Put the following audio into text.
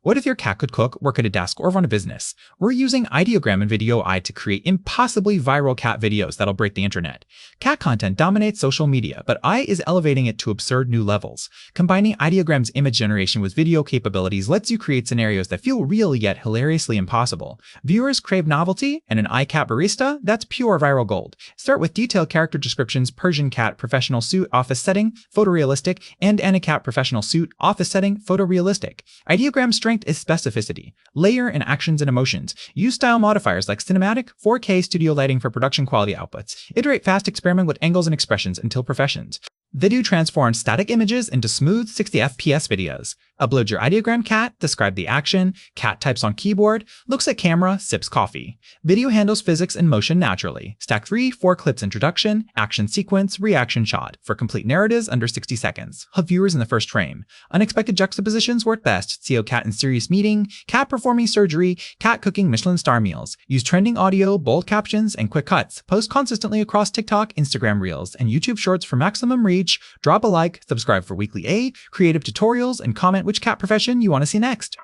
What if your cat could cook, work at a desk, or run a business? We're using Ideogram and Vidu AI to create impossibly viral cat videos that'll break the internet. Cat content dominates social media, but AI is elevating it to absurd new levels. Combining Ideogram's image generation with video capabilities lets you create scenarios that feel real yet hilariously impossible. Viewers crave novelty, and an iCat barista? That's pure viral gold. Start with detailed character descriptions: Persian cat, professional suit, office setting, photorealistic, and Anacat, professional suit, office setting, photorealistic. Ideogram's strength is specificity. Layer in actions and emotions. Use style modifiers like cinematic, 4K studio lighting for production quality outputs. Iterate fast, experiment with angles and expressions until perfections. Vidu transforms static images into smooth 60 FPS videos. Upload your ideogram cat, describe the action, cat types on keyboard, looks at camera, sips coffee. Vidu handles physics and motion naturally. Stack 3-4 clips: introduction, action sequence, reaction shot. For complete narratives under 60 seconds. Hook viewers in the first frame. Unexpected juxtapositions work best. CO cat in serious meeting, cat performing surgery, cat cooking Michelin star meals. Use trending audio, bold captions, and quick cuts. Post consistently across TikTok, Instagram Reels, and YouTube Shorts for maximum reach. Drop a like, subscribe for weekly creative tutorials, and comment which cat profession you want to see next.